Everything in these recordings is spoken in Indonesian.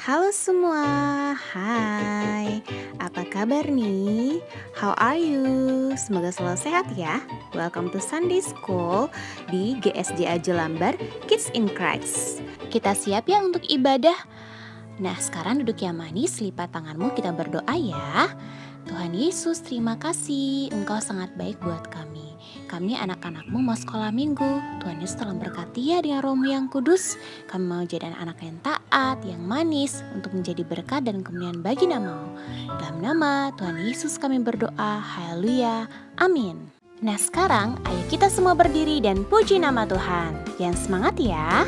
Halo semua, hai. Apa kabar nih? How are you? Semoga selalu sehat ya. Welcome to Sunday School di GSJA Jelambar Kids in Christ. Kita siap ya untuk ibadah? Nah, sekarang duduk yang manis, lipat tanganmu, kita berdoa ya. Tuhan Yesus, terima kasih. Engkau sangat baik buat kami. Kami anak-anakmu mau sekolah minggu. Tuhan Yesus tolong berkati ya dengan rohmu yang kudus. Kami mau jadi anak yang taat, yang manis, untuk menjadi berkat dan kemuliaan bagi namamu. Dalam nama Tuhan Yesus kami berdoa. Haleluya. Amin. Nah sekarang ayo kita semua berdiri dan puji nama Tuhan. Yang semangat ya.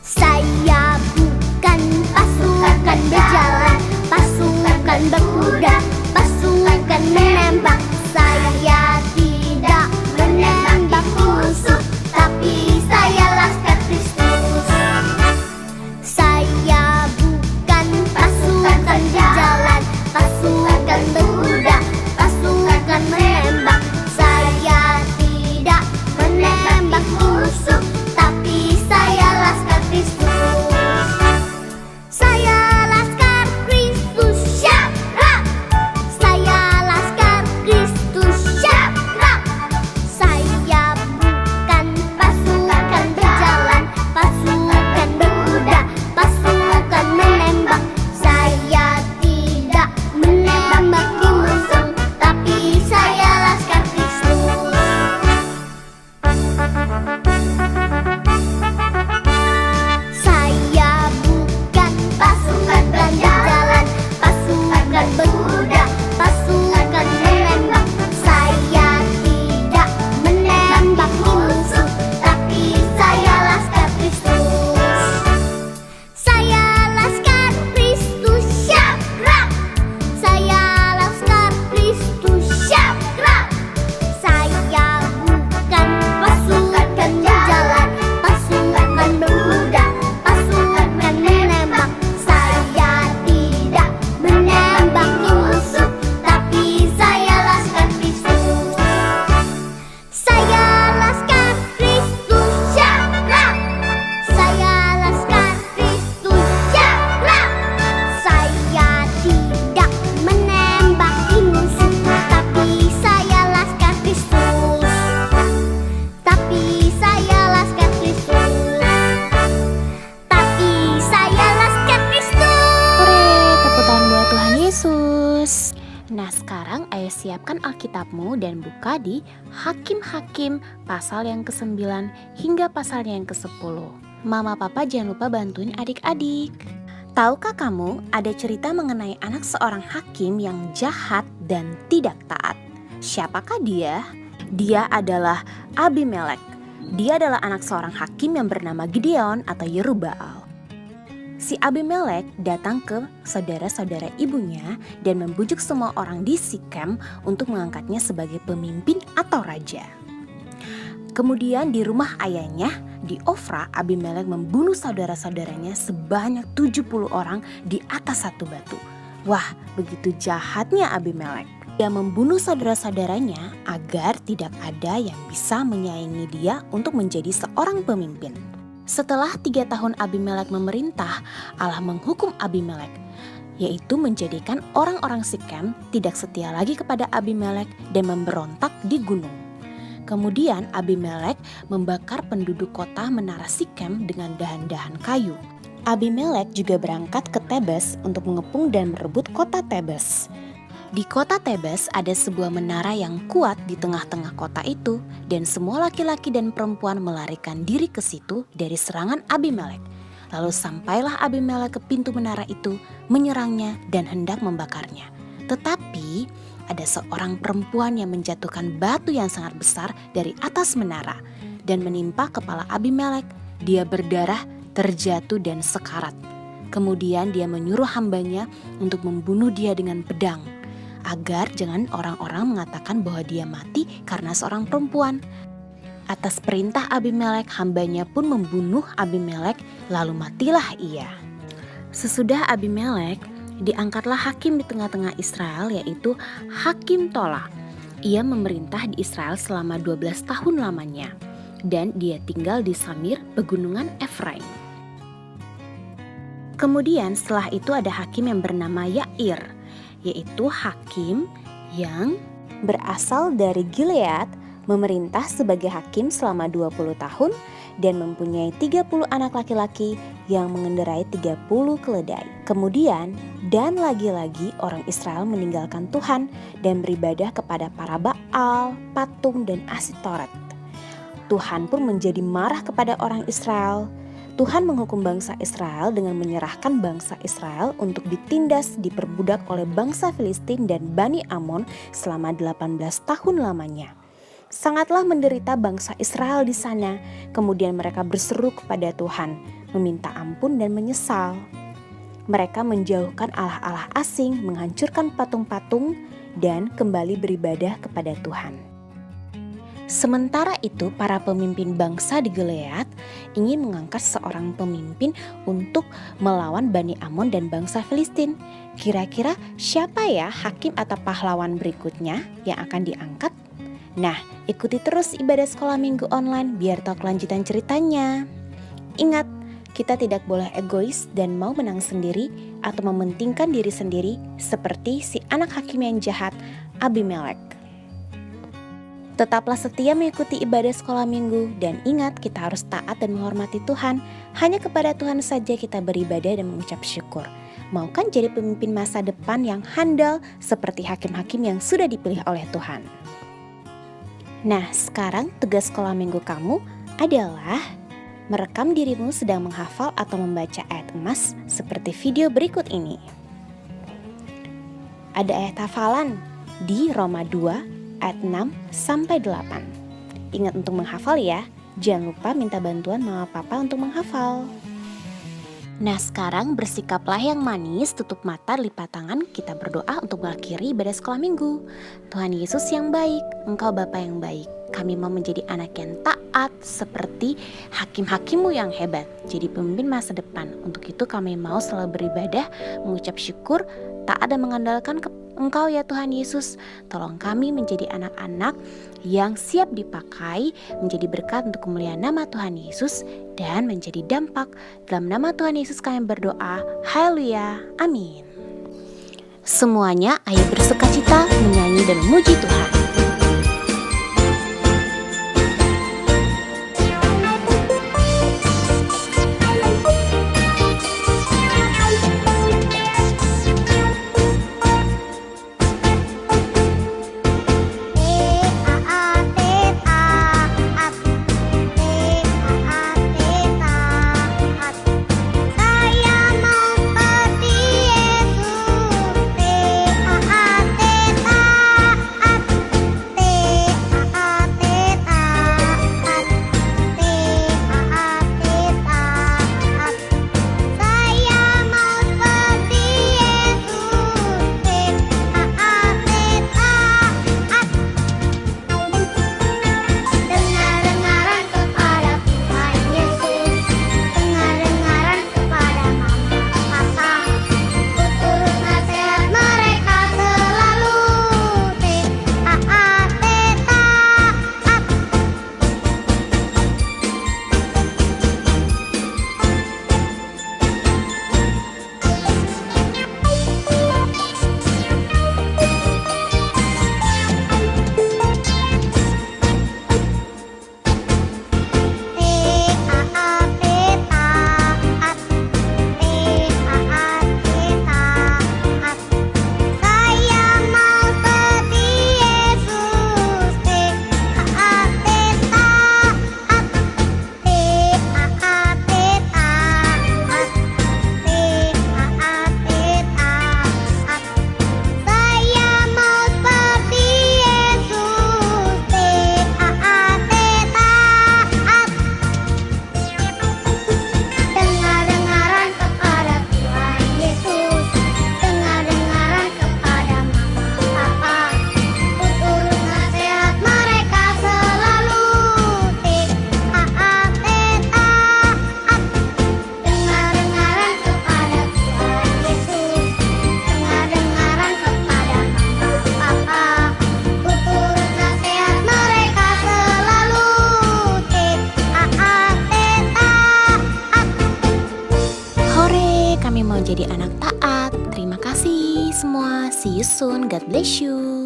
Saya bukan pasukan berjalan, pasukan berkuda, pasukan menembak. Saya tidak menembak musuh, tapi saya laskar Kristus. Saya bukan pasukan berjalan, pasukan berkuda, pasukan menembak. Saya tidak menembak musuh, tapi saya laskar Kristus. Saya laskar Kristus, syabrak. Saya laskar Kristus, syabrak. Saya bukan pasukan berjalan, pasukan berkuda, pasukan menembak. Saya tidak menembak musuh, tapi saya laskar Kristus. Saya bukan pasukan berjalan, pasukan berkuda, pasukan menembak. Saya tidak menembak musuh, tapi saya laskar Kristus. Saya laskar Kristus, syabrak. Saya laskar Kristus, syabrak. Saya bukan pasukan berjalan, pasukan berkuda, pasukan menembak. Saya tidak menembak musuh, tapi saya laskar Kristus. Saya laskar Kristus, syabrak. Saya laskar Kristus, syabrak. Saya tidak menembak musuh, tapi saya laskar Kristus. Tapi saya laskar Kristus. Tapi saya laskar Kristus. Hore, tepuk tangan buat Tuhan Yesus. Nah sekarang ayo siapkan Alkitabmu dan buka di Hakim-Hakim pasal yang ke-9 hingga pasal yang ke-10. Mama papa jangan lupa bantuin adik-adik. Tahukah kamu ada cerita mengenai anak seorang hakim yang jahat dan tidak taat? Siapakah dia? Dia adalah Abimelek. Dia adalah anak seorang hakim yang bernama Gideon atau Yerubbaal. Si Abimelek datang ke saudara-saudara ibunya dan membujuk semua orang di Sikem untuk mengangkatnya sebagai pemimpin atau raja. Kemudian di rumah ayahnya di Ofra, Abimelek membunuh saudara-saudaranya sebanyak 70 orang di atas satu batu. Wah, begitu jahatnya Abimelek. Dia membunuh saudara-saudaranya agar tidak ada yang bisa menyaingi dia untuk menjadi seorang pemimpin. Setelah 3 tahun Abimelek memerintah, Allah menghukum Abimelek, yaitu menjadikan orang-orang Sikem tidak setia lagi kepada Abimelek dan memberontak di gunung. Kemudian Abimelek membakar penduduk kota menara Sikem dengan dahan-dahan kayu. Abimelek juga berangkat ke Tebes untuk mengepung dan merebut kota Tebes. Di kota Tebes ada sebuah menara yang kuat di tengah-tengah kota itu, dan semua laki-laki dan perempuan melarikan diri ke situ dari serangan Abimelek. Lalu sampailah Abimelek ke pintu menara itu, menyerangnya dan hendak membakarnya. Tetapi ada seorang perempuan yang menjatuhkan batu yang sangat besar dari atas menara dan menimpa kepala Abimelek. Dia berdarah, terjatuh dan sekarat. Kemudian dia menyuruh hambanya untuk membunuh dia dengan pedang, agar jangan orang-orang mengatakan bahwa dia mati karena seorang perempuan. Atas perintah Abimelek, hambanya pun membunuh Abimelek, lalu matilah ia. Sesudah Abimelek, diangkatlah hakim di tengah-tengah Israel, yaitu Hakim Tola. Ia memerintah di Israel selama 12 tahun lamanya, dan dia tinggal di Samir, pegunungan Efraim. Kemudian setelah itu ada hakim yang bernama Yair, yaitu hakim yang berasal dari Gilead, memerintah sebagai hakim selama 20 tahun dan mempunyai 30 anak laki-laki yang mengendarai 30 keledai. Kemudian, dan lagi-lagi orang Israel meninggalkan Tuhan dan beribadah kepada para Baal, patung, dan Asitoret. Tuhan pun menjadi marah kepada orang Israel. Tuhan menghukum bangsa Israel dengan menyerahkan bangsa Israel untuk ditindas, diperbudak oleh bangsa Filistin dan Bani Amon selama 18 tahun lamanya. Sangatlah menderita bangsa Israel di sana. Kemudian mereka berseru kepada Tuhan, meminta ampun dan menyesal. Mereka menjauhkan allah-allah asing, menghancurkan patung-patung, dan kembali beribadah kepada Tuhan. Sementara itu, para pemimpin bangsa di Gilead ingin mengangkat seorang pemimpin untuk melawan Bani Amon dan bangsa Filistin. Kira-kira siapa ya hakim atau pahlawan berikutnya yang akan diangkat? Nah, ikuti terus ibadah sekolah minggu online biar tahu kelanjutan ceritanya. Ingat, kita tidak boleh egois dan mau menang sendiri atau mementingkan diri sendiri seperti si anak hakim yang jahat, Abimelek. Tetaplah setia mengikuti ibadah sekolah minggu dan ingat kita harus taat dan menghormati Tuhan. Hanya kepada Tuhan saja kita beribadah dan mengucap syukur. Mau kan jadi pemimpin masa depan yang handal seperti hakim-hakim yang sudah dipilih oleh Tuhan. Nah, sekarang tugas sekolah minggu kamu adalah merekam dirimu sedang menghafal atau membaca ayat emas seperti video berikut ini. Ada ayat hafalan di Roma 2 ayat 6 sampai 8. Ingat untuk menghafal ya, jangan lupa minta bantuan mama papa untuk menghafal. Nah, sekarang bersikaplah yang manis, tutup mata, lipat tangan, kita berdoa untuk mengakhiri ibadah sekolah minggu. Tuhan Yesus yang baik, Engkau Bapa yang baik. Kami mau menjadi anak yang taat seperti hakim-hakimmu yang hebat. Jadi pemimpin masa depan. Untuk itu kami mau selalu beribadah, mengucap syukur, taat dan mengandalkan Engkau ya Tuhan Yesus. Tolong kami menjadi anak-anak yang siap dipakai, menjadi berkat untuk kemuliaan nama Tuhan Yesus dan menjadi dampak. Dalam nama Tuhan Yesus kami berdoa. Haleluya. Amin. Semuanya ayo bersukacita menyanyi dan memuji Tuhan. kami mau jadi anak taat. Terima kasih semua. See you soon. God bless you.